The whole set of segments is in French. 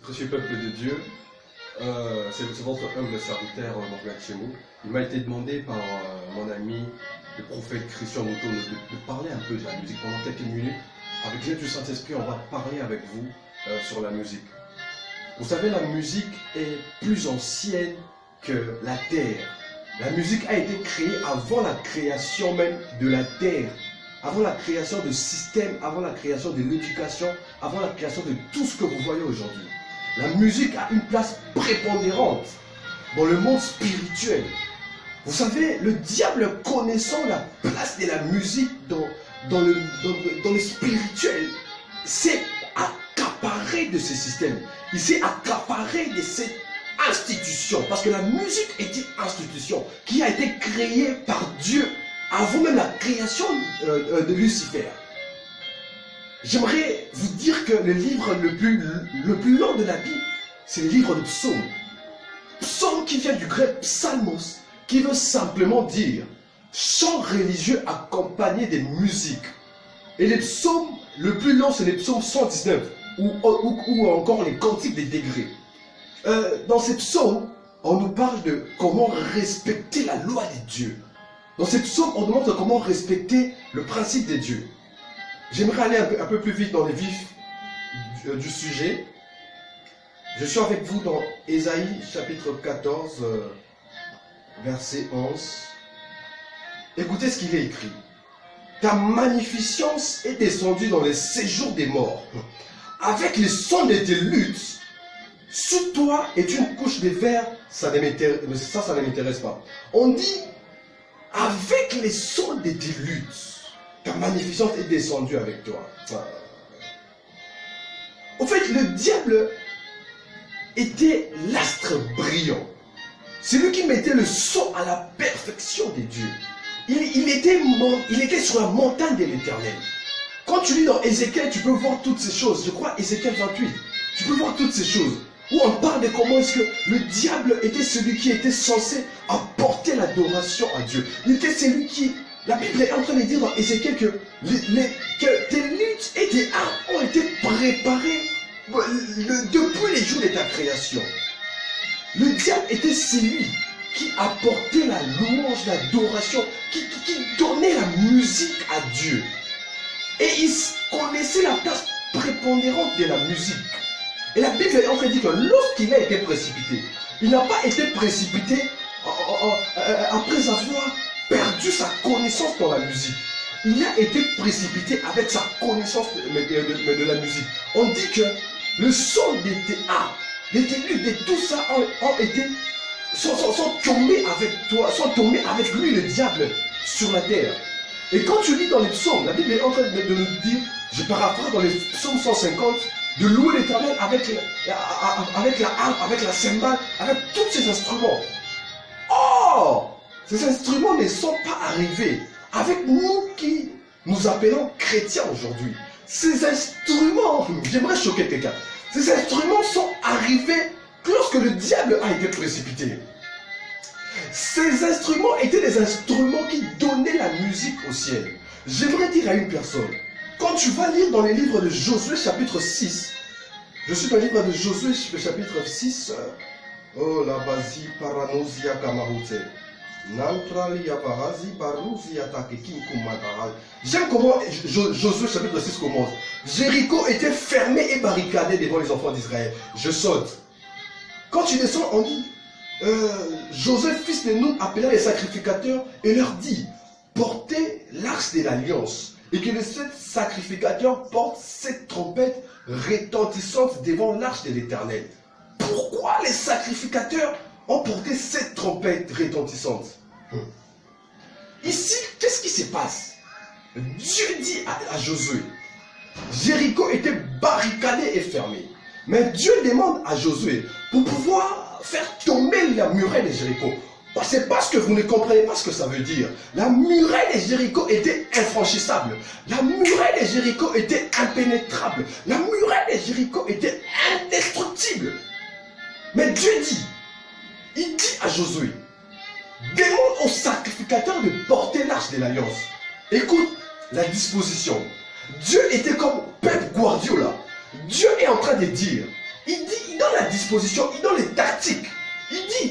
Précieux peuple de Dieu, c'est votre humble serviteur Morgan Chemou. Il m'a été demandé par mon ami, le prophète Christian Mouton, de parler un peu de la musique pendant quelques minutes. Avec l'aide du Saint-Esprit, on va parler avec vous sur la musique. Vous savez, la musique est plus ancienne que la terre. La musique a été créée avant la création même de la terre, avant la création de systèmes, avant la création de l'éducation, avant la création de tout ce que vous voyez aujourd'hui. La musique a une place prépondérante dans le monde spirituel. Vous savez, le diable, connaissant la place de la musique dans le spirituel, s'est accaparé de ces systèmes. Il s'est accaparé de cette institution. Parce que la musique est une institution qui a été créée par Dieu avant même la création de Lucifer. J'aimerais vous dire que le livre le plus long de la Bible, c'est le livre de Psaume. Psaume qui vient du grec psalmos, qui veut simplement dire chant religieux accompagné de musique. Et les psaumes, le plus long, c'est les psaumes 119, ou encore les cantiques des degrés. Dans ces psaumes, on nous parle de comment respecter la loi de Dieu. Dans ces psaumes, on nous montre comment respecter le principe de Dieu. J'aimerais aller un peu plus vite dans les vifs du sujet. Je suis avec vous dans Ésaïe chapitre 14, verset 11. Écoutez ce qu'il est écrit. Ta magnificence est descendue dans les séjours des morts. Avec les sons de tes luttes, sous toi est une couche de verre. Ça ne m'intéresse pas. On dit, avec les sons de tes luttes, ta magnificence est descendue avec toi. En fait, le diable était l'astre brillant. C'est lui qui mettait le son à la perfection de Dieu. Il était sur la montagne de l'Éternel. Quand tu lis dans Ézéchiel, tu peux voir toutes ces choses. Je crois Ézéchiel 28. Tu peux voir toutes ces choses. Où on parle de comment est-ce que le diable était celui qui était censé apporter l'adoration à Dieu. Il était celui qui... La Bible est en train de dire dans Ézéchiel que tes luttes et tes armes ont été préparées depuis les jours de ta création. Le diable était celui qui apportait la louange, l'adoration, qui donnait la musique à Dieu. Et il connaissait la place prépondérante de la musique. Et la Bible est en train de dire que lorsqu'il a été précipité, il n'a pas été précipité après avoir perdu sa connaissance dans la musique. Il a été précipité avec sa connaissance de la musique. On dit que le son de tes arts, de tes luttes, de tout ça sont tombés avec toi, sont tombés avec lui, le diable, sur la terre. Et quand tu lis dans les psaumes, la Bible est en train de nous dire, je paraphrase dans les psaumes 150, de louer l'Éternel avec la harpe, avec la cymbale, avec tous ces instruments. Or, ces instruments ne sont pas arrivés avec nous qui nous appelons chrétiens aujourd'hui. Ces instruments, j'aimerais choquer quelqu'un, ces instruments sont arrivés lorsque le diable a été précipité. Ces instruments étaient des instruments qui donnaient la musique au ciel. J'aimerais dire à une personne, quand tu vas lire dans les livres de Josué chapitre 6, je suis dans le livre de Josué chapitre 6, oh la basi paranosia kamaroute. J'aime comment Josué chapitre 6 commence. Jéricho était fermé et barricadé devant les enfants d'Israël. Je saute. Quand tu descends, on dit Josué, fils de Nun, appela les sacrificateurs et leur dit portez l'arche de l'alliance et que les 7 sacrificateurs portent 7 trompettes retentissantes devant l'arche de l'Éternel. Pourquoi les sacrificateurs ont porté 7 trompettes retentissantes? Ici, qu'est-ce qui se passe? Dieu dit à Josué, Jéricho était barricadé et fermé. Mais Dieu demande à Josué, pour pouvoir faire tomber la muraille de Jéricho, c'est parce que vous ne comprenez pas ce que ça veut dire. La muraille de Jéricho était infranchissable. La muraille de Jéricho était impénétrable. La muraille de Jéricho était indestructible. Mais Dieu dit, il dit à Josué, demande aux sacrificateurs de porter l'arche de l'alliance. Écoute la disposition. Dieu était comme Pep Guardiola. Dieu est en train de dire, il dit, il donne la disposition, il donne les tactiques.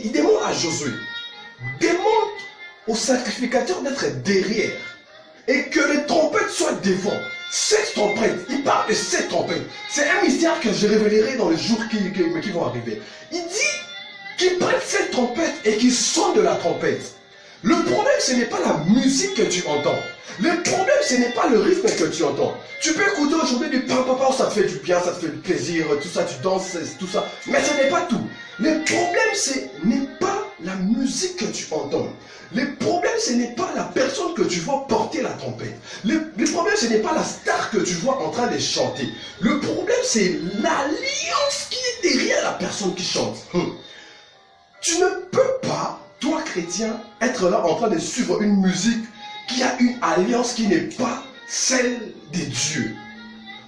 Il demande à Josué, demande au sacrificateur d'être derrière et que les trompettes soient devant. 7 trompettes, il parle de 7 trompettes. C'est un mystère que je révélerai dans les jours qui vont arriver. Il dit qu'il prenne 7 trompettes et qu'il sonne de la trompette. Le problème, ce n'est pas la musique que tu entends. Le problème, ce n'est pas le rythme que tu entends. Tu peux écouter aujourd'hui du pam-pam, ça te fait du bien, ça te fait du plaisir, tout ça, tu danses, tout ça. Mais ce n'est pas tout. Le problème, ce n'est pas la musique que tu entends. Le problème, ce n'est pas la personne que tu vois porter la trompette. Le problème, ce n'est pas la star que tu vois en train de chanter. Le problème, c'est l'alliance qui est derrière la personne qui chante. Tu ne peux pas, toi chrétien, être là en train de suivre une musique qui a une alliance qui n'est pas celle des dieux.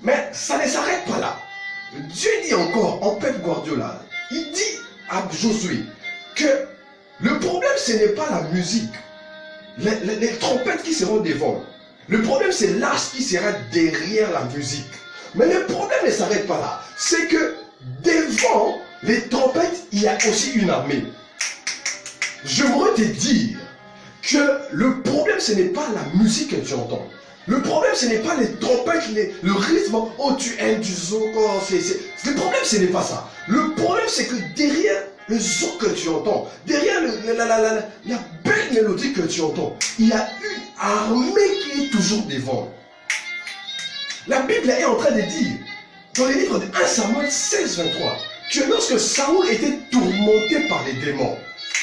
Mais ça ne s'arrête pas là. Dieu dit encore en Pep Guardiola, il dit à Josué que le problème ce n'est pas la musique, les trompettes qui seront devant. Le problème c'est l'arche qui sera derrière la musique. Mais le problème ne s'arrête pas là. C'est que devant les trompettes, il y a aussi une armée. J'aimerais te dire que le problème ce n'est pas la musique que tu entends. Le problème ce n'est pas les trompettes, le rythme, oh tu aimes du zouk, oh, le problème ce n'est pas ça. Le problème c'est que derrière le zouk que tu entends, derrière la belle mélodie que tu entends, il y a une armée qui est toujours devant. La Bible est en train de dire, dans les livres de 1 Samuel 16, 23, que lorsque Saoul était tourmenté par les démons,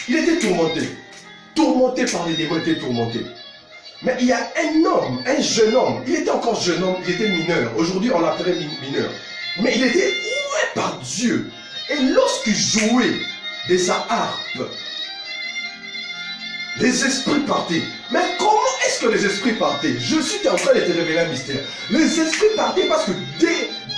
il était tourmenté par les démons, il était tourmenté. Mais il y a un homme, un jeune homme, il était encore jeune homme, il était mineur. Aujourd'hui, on l'appelait mineur. Mais il était oué par Dieu. Et lorsqu'il jouait de sa harpe, les esprits partaient. Mais comment est-ce que les esprits partaient? Je suis en train de te révéler un mystère. Les esprits partaient parce que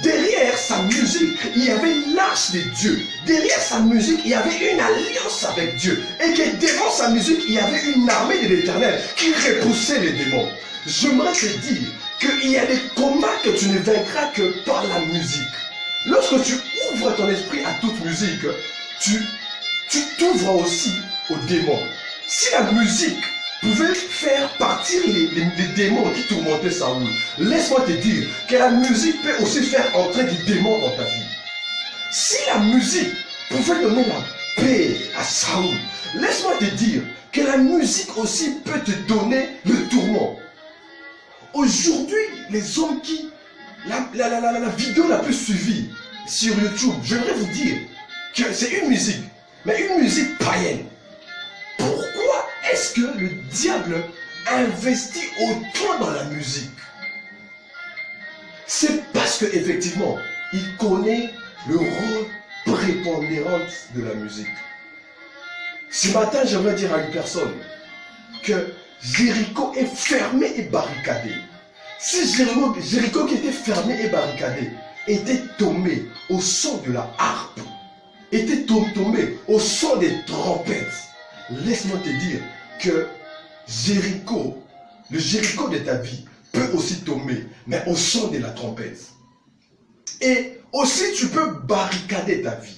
derrière sa musique, il y avait l'arche de Dieu. Derrière sa musique, il y avait une alliance avec Dieu. Et que devant sa musique, il y avait une armée de l'Éternel qui repoussait les démons. J'aimerais te dire qu'il y a des combats que tu ne vaincras que par la musique. Lorsque tu ouvres ton esprit à toute musique, tu t'ouvres aussi aux démons. Si la musique pouvait faire partir les démons qui tourmentaient Saoul, laisse-moi te dire que la musique peut aussi faire entrer des démons dans ta vie. Si la musique pouvait donner la paix à Saoul, laisse-moi te dire que la musique aussi peut te donner le tourment. Aujourd'hui, les hommes qui... La vidéo la plus suivie sur YouTube, j'aimerais vous dire que c'est une musique, mais une musique païenne. Pourquoi est-ce que le diable investit autant dans la musique? C'est parce qu'effectivement, il connaît le rôle prépondérant de la musique. Ce matin, j'aimerais dire à une personne que Jéricho est fermé et barricadé. Si Jéricho qui était fermé et barricadé était tombé au son de la harpe, était tombé au son des trompettes, laisse-moi te dire que Jéricho, le Jéricho de ta vie, peut aussi tomber, mais au son de la trompette. Et aussi, tu peux barricader ta vie.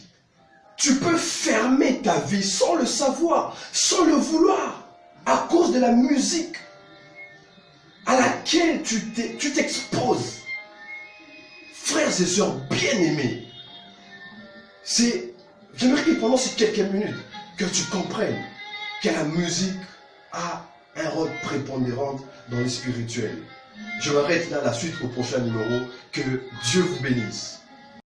Tu peux fermer ta vie sans le savoir, sans le vouloir, à cause de la musique à laquelle tu t'exposes. Frères et sœurs bien-aimés, j'aimerais que pendant ces quelques minutes, que tu comprennes que la musique a un rôle prépondérant dans le spirituel. Je m'arrête là, la suite au prochain numéro. Que Dieu vous bénisse.